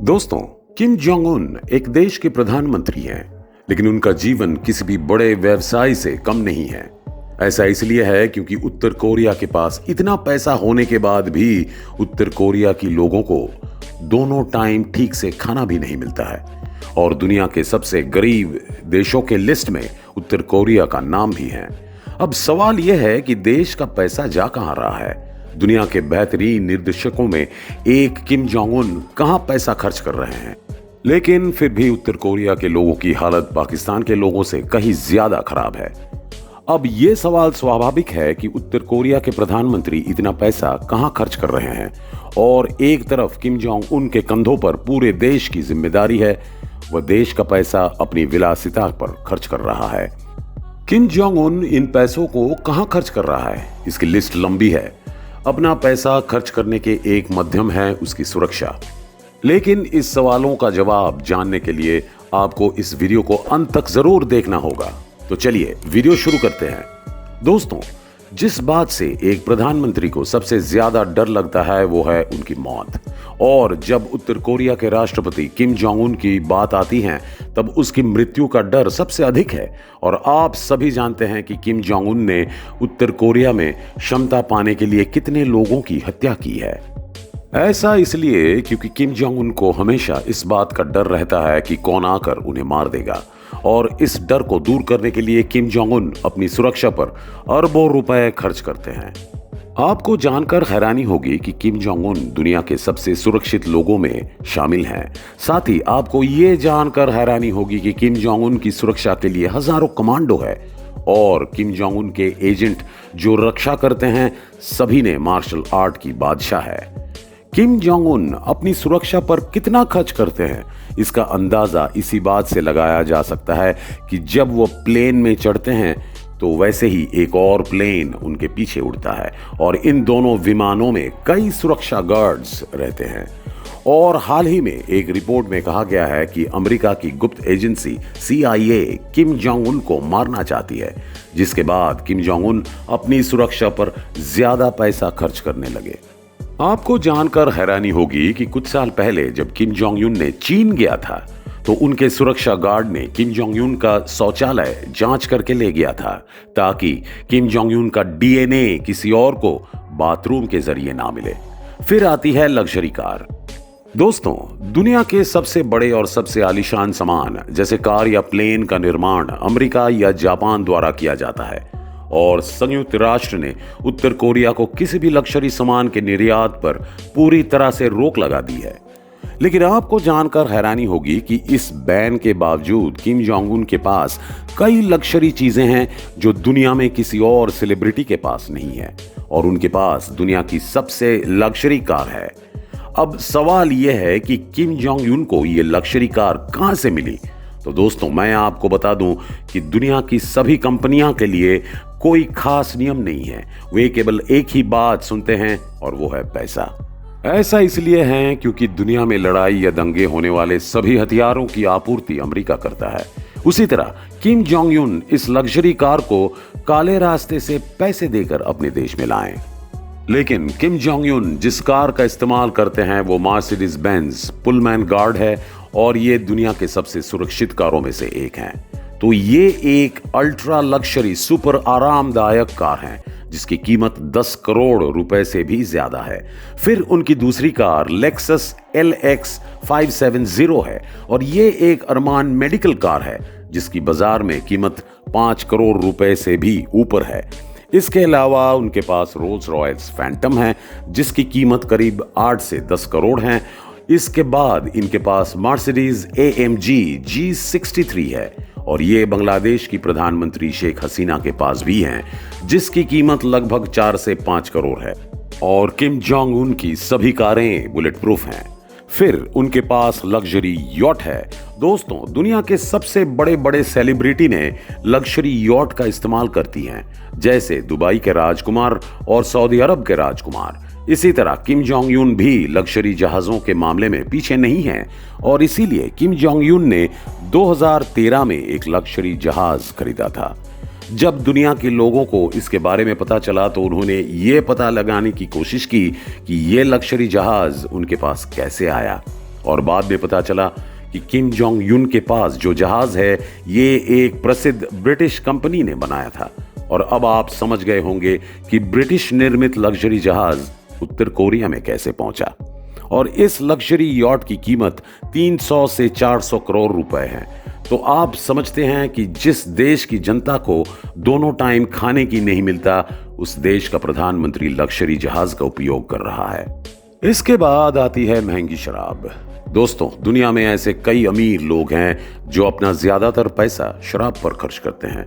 दोस्तों, Kim Jong Un एक देश के प्रधानमंत्री हैं, लेकिन उनका जीवन किसी भी बड़े व्यवसाय से कम नहीं है। ऐसा इसलिए है क्योंकि उत्तर कोरिया के पास इतना पैसा होने के बाद भी उत्तर कोरिया की लोगों को दोनों टाइम ठीक से खाना भी नहीं मिलता है और दुनिया के सबसे गरीब देशों के लिस्ट में उत्तर कोरिया का नाम भी है। अब सवाल यह है कि देश का पैसा जा कहां रहा है? दुनिया के बेहतरीन निर्देशकों में एक किम जोंग उन कहां पैसा खर्च कर रहे हैं? लेकिन फिर भी उत्तर कोरिया के लोगों की हालत पाकिस्तान के लोगों से कहीं ज्यादा खराब है। अब यह सवाल स्वाभाविक है कि उत्तर कोरिया के प्रधानमंत्री इतना पैसा कहां खर्च कर रहे हैं और एक तरफ किम जोंग उन के कंधों पर पूरे देश की जिम्मेदारी है, वह देश का पैसा अपनी विलासिता पर खर्च कर रहा है। किम जोंग उन इन पैसों को कहां खर्च कर रहा है? इसकी लिस्ट लंबी है। अपना पैसा खर्च करने के एक माध्यम है उसकी सुरक्षा। लेकिन इस सवालों का जवाब जानने के लिए आपको इस वीडियो को अंत तक जरूर देखना होगा। तो चलिए वीडियो शुरू करते हैं। दोस्तों, जिस बात से एक प्रधानमंत्री को सबसे ज्यादा डर लगता है वो है उनकी मौत। और जब उत्तर कोरिया के राष्ट्रपति किम जोंग उन की बात आती है तब उसकी मृत्यु का डर सबसे अधिक है। और आप सभी जानते हैं कि किम जोंग उन ने उत्तर कोरिया में क्षमता पाने के लिए कितने लोगों की हत्या की है। ऐसा इसलिए क्योंकि किम जोंग उन को हमेशा इस बात का डर रहता है कि कौन आकर उन्हें मार देगा। और इस डर को दूर करने के लिए किम जोंग उन अपनी सुरक्षा पर अरबों रुपए खर्च करते हैं। आपको जानकर हैरानी होगी कि किम जोंग उन दुनिया के सबसे सुरक्षित लोगों में शामिल हैं। साथ ही आपको ये जानकर हैरानी होगी कि किम जोंग उन की सुरक्षा के लिए हजारों कमांडो है और किम जोंग उन के एजेंट जो रक्षा करते हैं सभी ने मार्शल आर्ट की बादशाह है। किम जोंग उन अपनी सुरक्षा पर कितना खर्च करते हैं इसका अंदाजा इसी बात से लगाया जा सकता है कि जब वो प्लेन में चढ़ते हैं तो वैसे ही एक और प्लेन उनके पीछे उड़ता है और इन दोनों विमानों में कई सुरक्षा गार्ड्स रहते हैं। और हाल ही में एक रिपोर्ट में कहा गया है कि अमेरिका की गुप्त agency CIA Kim Jong Un को मारना चाहती है, जिसके बाद किम जोंग उन अपनी सुरक्षा पर ज्यादा पैसा खर्च करने लगे। आपको जानकर हैरानी होगी कि कुछ साल पहले जब किम जोंग उन ने चीन गया था तो उनके सुरक्षा गार्ड ने किम जोंग उन का शौचालय जांच करके ले गया था ताकि किम जोंग उन का DNA किसी और को बाथरूम के जरिए ना मिले। फिर आती है लग्जरी कार। दोस्तों, दुनिया के सबसे बड़े और सबसे आलीशान सामान जैसे कार या प्लेन का निर्माण अमेरिका या जापान द्वारा किया जाता है और संयुक्त राष्ट्र ने उत्तर कोरिया को किसी भी लग्जरी सामान के निर्यात पर पूरी तरह से रोक लगा दी है। लेकिन आपको जानकर हैरानी होगी कि इस बैन के बावजूद किम जोंग उन के पास कई लग्जरी चीजें हैं जो दुनिया में किसी और सेलिब्रिटी के पास नहीं है और उनके पास दुनिया की सबसे लग्जरी कार है। अब सवाल यह है कि किम जोंग उन को यह लग्जरी कार कहां से मिली? तो दोस्तों, मैं आपको बता दूं कि दुनिया की सभी कंपनियां के लिए कोई खास नियम नहीं है। वे केवल एक ही बात सुनते हैं और वो है पैसा। ऐसा इसलिए है क्योंकि दुनिया में लड़ाई या दंगे होने वाले सभी हथियारों की आपूर्ति अमेरिका करता है। उसी तरह किम जोंग उन इस लग्जरी कार को काले रास्ते से पैसे देकर अपने देश में लाएं। लेकिन किम जोंग उन जिस कार का इस्तेमाल करते हैं वो मर्सिडीज बेंज पुलमैन गार्ड है और ये दुनिया के सबसे सुरक्षित कारों में से एक है। तो ये एक अल्ट्रा लग्जरी सुपर आरामदायक कार है जिसकी कीमत 10 करोड़ रुपए से भी ज्यादा है। फिर उनकी दूसरी कार लेक्सस LX 570 है और ये एक अरमान मेडिकल कार है जिसकी बाजार में कीमत 5 करोड़ रुपए से भी ऊपर है। इसके अलावा उनके पास रोल्स रॉयल्स फैंटम है जिसकी कीमत करीब 8 से 10 करोड़ है। इसके बाद इनके पास मर्सिडीज AMG G63 है और ये बांग्लादेश की प्रधानमंत्री शेख हसीना के पास भी हैं जिसकी कीमत लगभग 4 से 5 करोड़ है। और किम जोंग उन की सभी कारें बुलेट प्रूफ हैं। फिर उनके पास लग्जरी यॉट है। दोस्तों, दुनिया के सबसे बड़े बड़े सेलिब्रिटी ने लग्जरी यॉट का इस्तेमाल करती हैं, जैसे दुबई के राजकुमार और सऊदी अरब के राजकुमार। इसी तरह किम जोंग उन भी लग्जरी जहाजों के मामले में पीछे नहीं हैं और इसीलिए किम जोंग उन ने 2013 में एक लग्जरी जहाज खरीदा था। जब दुनिया के लोगों को इसके बारे में पता चला तो उन्होंने ये पता लगाने की कोशिश की कि ये लग्जरी जहाज उनके पास कैसे आया। और बाद में पता चला कि किम जोंग यून के पास जो जहाज है ये एक प्रसिद्ध ब्रिटिश कंपनी ने बनाया था। और अब आप समझ गए होंगे कि ब्रिटिश निर्मित लग्जरी जहाज उत्तर कोरिया में कैसे पहुंचा। और इस लग्जरी यॉट की कीमत 300 से 400 करोड़ रुपए है। तो आप समझते हैं कि जिस देश की जनता को दोनों टाइम खाने की नहीं मिलता, उस देश का प्रधानमंत्री लग्जरी जहाज का उपयोग कर रहा है। इसके बाद आती है महंगी शराब। दोस्तों, दुनिया में ऐसे कई अमीर लोग हैं जो अपना ज्यादातर पैसा शराब पर खर्च करते हैं,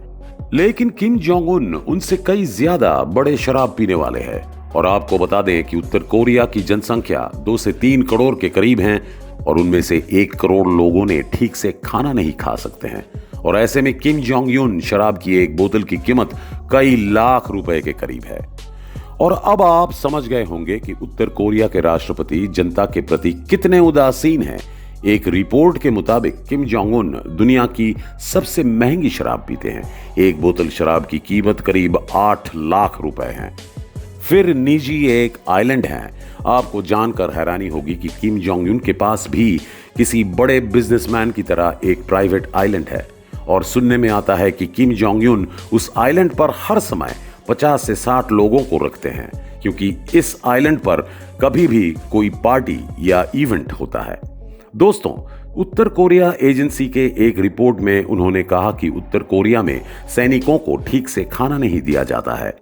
लेकिन किम जोंग उन उनसे कई ज्यादा बड़े शराब पीने वाले हैं। और आपको बता दें कि उत्तर कोरिया की जनसंख्या 2 से 3 करोड़ के करीब है और उनमें से 1 करोड़ लोगों ने ठीक से खाना नहीं खा सकते हैं। और ऐसे में किम जोंग यून शराब की एक बोतल की कीमत कई लाख रुपए के करीब है। और अब आप समझ गए होंगे कि उत्तर कोरिया के राष्ट्रपति जनता के प्रति कितने उदासीन हैं। एक रिपोर्ट के मुताबिक किम जोंग उन दुनिया की सबसे महंगी शराब पीते हैं। एक बोतल शराब की कीमत करीब 8 लाख रुपए है। फिर निजी एक आइलैंड है। आपको जानकर हैरानी होगी कि किम जोंग यून के पास भी किसी बड़े बिजनेसमैन की तरह एक प्राइवेट आइलैंड है। और सुनने में आता है कि किम जोंग यून उस आइलैंड पर हर समय 50 से 60 लोगों को रखते हैं, क्योंकि इस आइलैंड पर कभी भी कोई पार्टी या इवेंट होता है। दोस्तों, उत्तर कोरिया एजेंसी के एक रिपोर्ट में उन्होंने कहा कि उत्तर कोरिया में सैनिकों को ठीक से खाना नहीं दिया जाता है।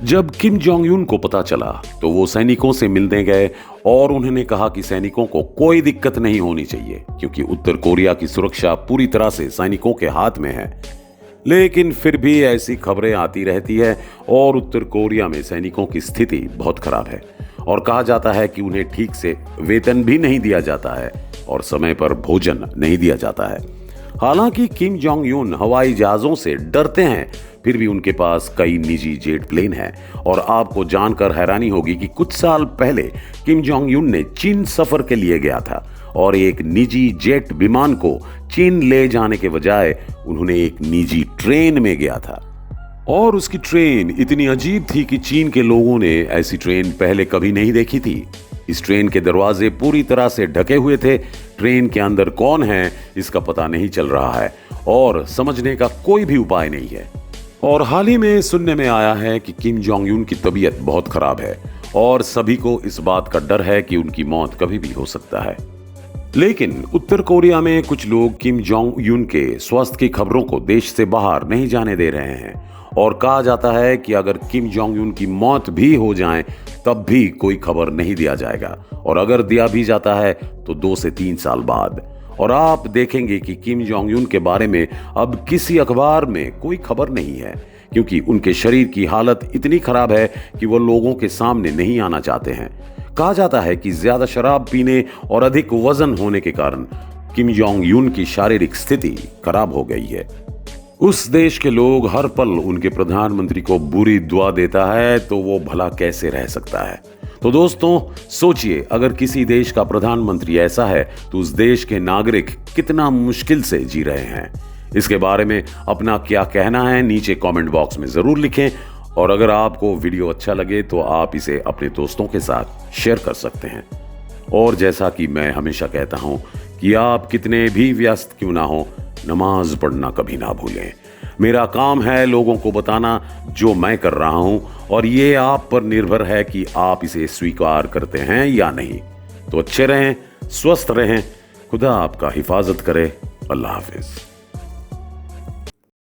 जब किम जोंग यून को पता चला तो वो सैनिकों से मिलने गए और उन्होंने कहा कि सैनिकों को कोई दिक्कत नहीं होनी चाहिए, क्योंकि उत्तर कोरिया की सुरक्षा पूरी तरह से सैनिकों के हाथ में है। लेकिन फिर भी ऐसी खबरें आती रहती है और उत्तर कोरिया में सैनिकों की स्थिति बहुत खराब है और कहा जाता है कि उन्हें ठीक से वेतन भी नहीं दिया जाता है और समय पर भोजन नहीं दिया जाता है। हालांकि किम जोंग यून हवाई जहाजों से डरते हैं, फिर भी उनके पास कई निजी जेट प्लेन हैं। और आपको जानकर हैरानी होगी कि कुछ साल पहले किम जोंग यून ने चीन सफर के लिए गया था और एक निजी जेट विमान को चीन ले जाने के बजाय उन्होंने एक निजी ट्रेन में गया था। और उसकी ट्रेन इतनी अजीब थी कि चीन के लोगों ने ऐसी ट्रेन पहले कभी नहीं देखी थी। इस ट्रेन के दरवाजे पूरी तरह से ढके हुए थे। ट्रेन के अंदर कौन है इसका पता नहीं चल रहा है और समझने का कोई भी उपाय नहीं है। और हाल ही में सुनने में आया है कि किम जोंग यून की तबीयत बहुत खराब है और सभी को इस बात का डर है कि उनकी मौत कभी भी हो सकता है। लेकिन उत्तर कोरिया में कुछ लोग किम जोंग यून के स्वास्थ्य की खबरों को देश से बाहर नहीं जाने दे रहे हैं और कहा जाता है कि अगर किम जोंग यून की मौत भी हो जाए तब भी कोई खबर नहीं दिया जाएगा, और अगर दिया भी जाता है तो 2 से 3 साल बाद। और आप देखेंगे कि किम जोंग यून के बारे में अब किसी अखबार में कोई खबर नहीं है, क्योंकि उनके शरीर की हालत इतनी खराब है कि वो लोगों के सामने नहीं आना चाहते हैं। कहा जाता है कि ज्यादा शराब पीने और अधिक वजन होने के कारण किम जोंग यून की शारीरिक स्थिति खराब हो गई है। उस देश के लोग हर पल उनके प्रधानमंत्री को बुरी दुआ देता है, तो वो भला कैसे रह सकता है। तो दोस्तों, सोचिए, अगर किसी देश का प्रधानमंत्री ऐसा है तो उस देश के नागरिक कितना मुश्किल से जी रहे हैं। इसके बारे में अपना क्या कहना है नीचे कमेंट बॉक्स में जरूर लिखें। और अगर आपको वीडियो अच्छा लगे तो आप इसे अपने दोस्तों के साथ शेयर कर सकते हैं। और जैसा कि मैं हमेशा कहता हूं कि आप कितने भी व्यस्त क्यों ना हो, नमाज पढ़ना कभी ना भूलें। मेरा काम है लोगों को बताना जो मैं कर रहा हूं, और ये आप पर निर्भर है कि आप इसे स्वीकार करते हैं या नहीं। तो अच्छे रहें, स्वस्थ रहें, खुदा आपका हिफाजत करे। अल्लाह हाफिज।